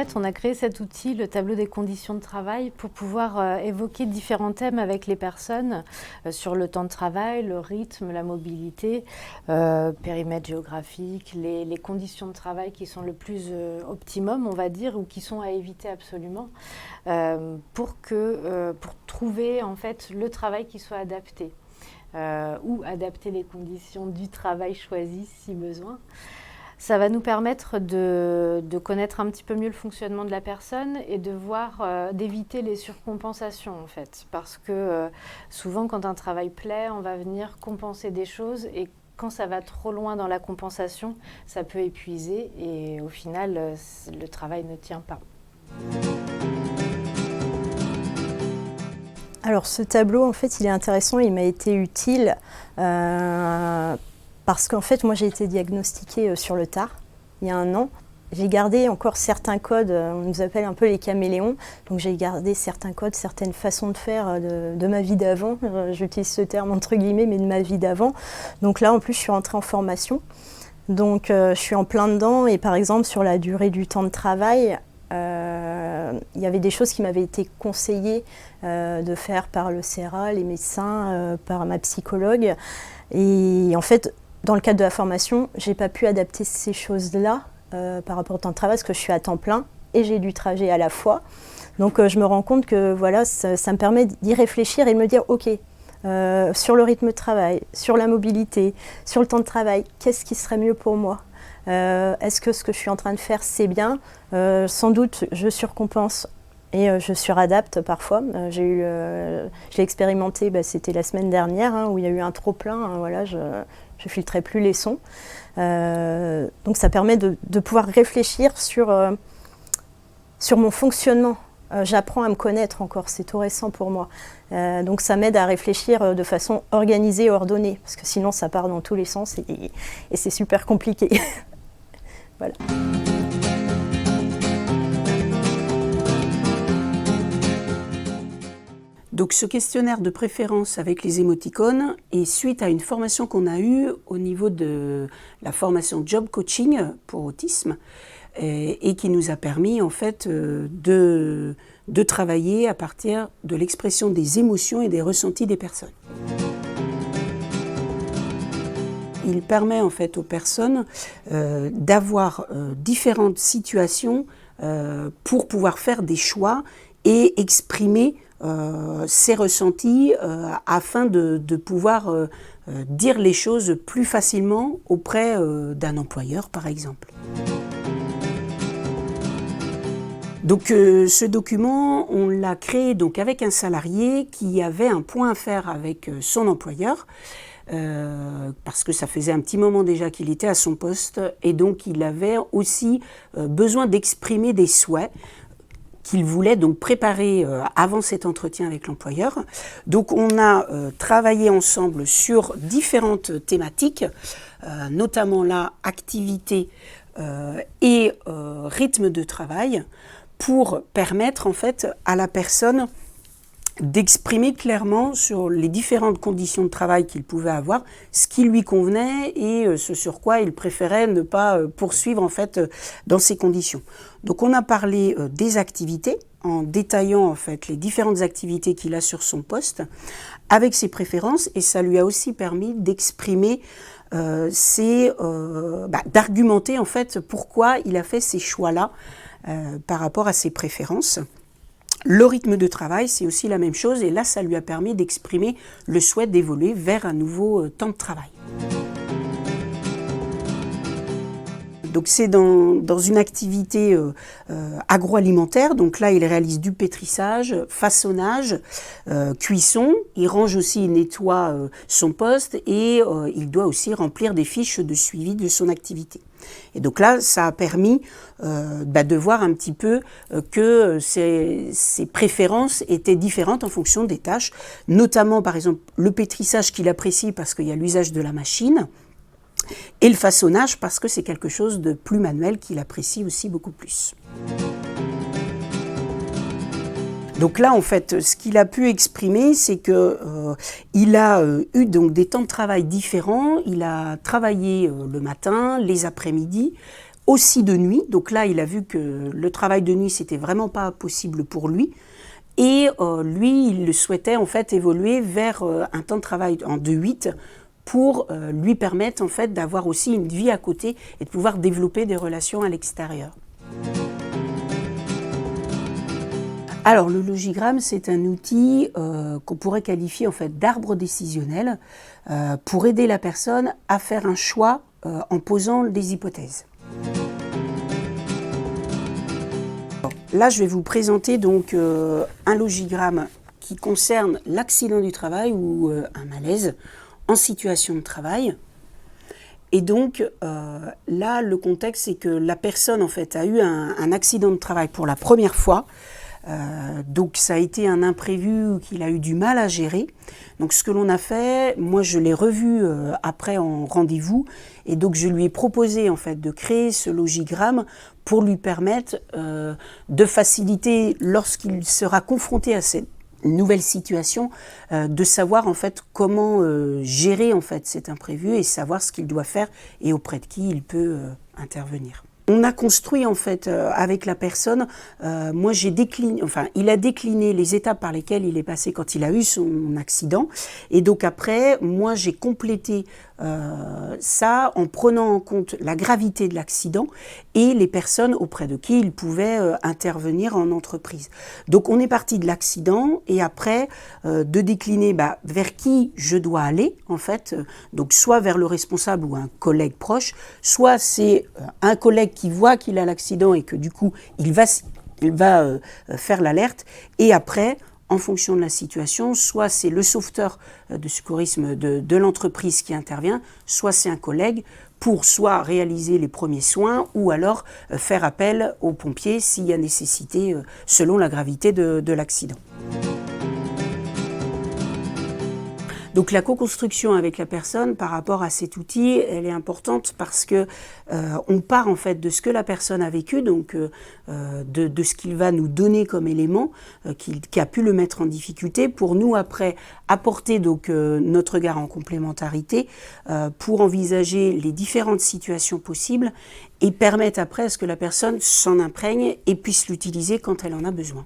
fait, on a créé cet outil, le tableau des conditions de travail, pour pouvoir évoquer différents thèmes avec les personnes sur le temps de travail, le rythme, la mobilité, périmètre géographique, les conditions de travail qui sont le plus optimum, on va dire, ou qui sont à éviter absolument, pour trouver en fait le travail qui soit adapté, ou adapter les conditions du travail choisi si besoin. Ça va nous permettre de connaître un petit peu mieux le fonctionnement de la personne et de voir, d'éviter les surcompensations en fait. Parce que souvent quand un travail plaît, on va venir compenser des choses et quand ça va trop loin dans la compensation, ça peut épuiser et au final, le travail ne tient pas. Alors ce tableau, en fait, il est intéressant, il m'a été utile parce qu'en fait, moi j'ai été diagnostiquée sur le tard, il y a 1 an. J'ai gardé encore certains codes, on nous appelle un peu les caméléons, donc j'ai gardé certains codes, certaines façons de faire de ma vie d'avant, j'utilise ce terme entre guillemets, mais de ma vie d'avant. Donc là, en plus, je suis rentrée en formation, donc je suis en plein dedans et par exemple, sur la durée du temps de travail, il y avait des choses qui m'avaient été conseillées de faire par le CRA, les médecins, par ma psychologue. Et en fait, dans le cadre de la formation, je n'ai pas pu adapter ces choses-là par rapport au temps de travail parce que je suis à temps plein et j'ai du trajet à la fois. Donc je me rends compte que voilà, ça me permet d'y réfléchir et de me dire ok, sur le rythme de travail, sur la mobilité, sur le temps de travail, qu'est-ce qui serait mieux pour moi ? Est-ce que ce que je suis en train de faire, c'est bien ? Sans doute, je surcompense et je suradapte parfois. Je l'ai expérimenté, c'était la semaine dernière, où il y a eu un trop-plein. Voilà, je ne filtrais plus les sons. Donc ça permet de pouvoir réfléchir sur mon fonctionnement. J'apprends à me connaître encore, c'est tout récent pour moi. Donc ça m'aide à réfléchir de façon organisée et ordonnée, parce que sinon ça part dans tous les sens et c'est super compliqué. Voilà. Donc ce questionnaire de préférence avec les émoticônes est suite à une formation qu'on a eue au niveau de la formation Job Coaching pour autisme et qui nous a permis en fait de travailler à partir de l'expression des émotions et des ressentis des personnes. Il permet en fait aux personnes d'avoir différentes situations pour pouvoir faire des choix et exprimer ses ressentis afin de pouvoir dire les choses plus facilement auprès d'un employeur par exemple. Donc ce document, on l'a créé donc avec un salarié qui avait un point à faire avec son employeur parce que ça faisait un petit moment déjà qu'il était à son poste et donc il avait aussi besoin d'exprimer des souhaits qu'il voulait donc préparer avant cet entretien avec l'employeur. Donc on a travaillé ensemble sur différentes thématiques, notamment là, activité et rythme de travail, pour permettre en fait à la personne d'exprimer clairement sur les différentes conditions de travail qu'il pouvait avoir, ce qui lui convenait et ce sur quoi il préférait ne pas poursuivre en fait dans ces conditions. Donc on a parlé des activités en détaillant en fait les différentes activités qu'il a sur son poste avec ses préférences et ça lui a aussi permis d'exprimer d'argumenter en fait pourquoi il a fait ces choix-là par rapport à ses préférences. Le rythme de travail, c'est aussi la même chose et là, ça lui a permis d'exprimer le souhait d'évoluer vers un nouveau temps de travail. Donc c'est dans une activité agroalimentaire, donc là il réalise du pétrissage, façonnage, cuisson, il range aussi, il nettoie son poste et il doit aussi remplir des fiches de suivi de son activité. Et donc là, ça a permis de voir un petit peu que ses préférences étaient différentes en fonction des tâches, notamment par exemple le pétrissage qu'il apprécie parce qu'il y a l'usage de la machine, et le façonnage parce que c'est quelque chose de plus manuel qu'il apprécie aussi beaucoup plus. Donc là, en fait, ce qu'il a pu exprimer, c'est qu'il a eu donc des temps de travail différents. Il a travaillé le matin, les après-midi, aussi de nuit. Donc là, il a vu que le travail de nuit, c'était vraiment pas possible pour lui. Et lui, il le souhaitait en fait évoluer vers un temps de travail en 2-8 pour lui permettre en fait d'avoir aussi une vie à côté et de pouvoir développer des relations à l'extérieur. Alors le logigramme, c'est un outil qu'on pourrait qualifier en fait d'arbre décisionnel pour aider la personne à faire un choix en posant des hypothèses. Là, je vais vous présenter donc un logigramme qui concerne l'accident du travail ou un malaise en situation de travail. Et donc là, le contexte, c'est que la personne en fait a eu un accident de travail pour la première fois. Donc ça a été un imprévu qu'il a eu du mal à gérer. Donc ce que l'on a fait, moi je l'ai revu après en rendez-vous et donc je lui ai proposé en fait de créer ce logigramme pour lui permettre de faciliter lorsqu'il sera confronté à cette nouvelle situation, de savoir en fait comment gérer en fait cet imprévu et savoir ce qu'il doit faire et auprès de qui il peut intervenir. On a construit en fait avec la personne, moi j'ai décliné, enfin il a décliné les étapes par lesquelles il est passé quand il a eu son accident et donc après moi j'ai complété ça en prenant en compte la gravité de l'accident et les personnes auprès de qui il pouvait intervenir en entreprise. Donc on est parti de l'accident et après de décliner vers qui je dois aller en fait, donc soit vers le responsable ou un collègue proche, soit c'est un collègue qui voit qu'il a l'accident et que du coup il va faire l'alerte et après en fonction de la situation, soit c'est le sauveteur de secourisme de l'entreprise qui intervient, soit c'est un collègue pour soit réaliser les premiers soins ou alors faire appel aux pompiers s'il y a nécessité selon la gravité de l'accident. Donc la co-construction avec la personne par rapport à cet outil, elle est importante parce que on part en fait de ce que la personne a vécu, donc de ce qu'il va nous donner comme élément qui a pu le mettre en difficulté, pour nous après apporter donc notre regard en complémentarité pour envisager les différentes situations possibles et permettre après à ce que la personne s'en imprègne et puisse l'utiliser quand elle en a besoin.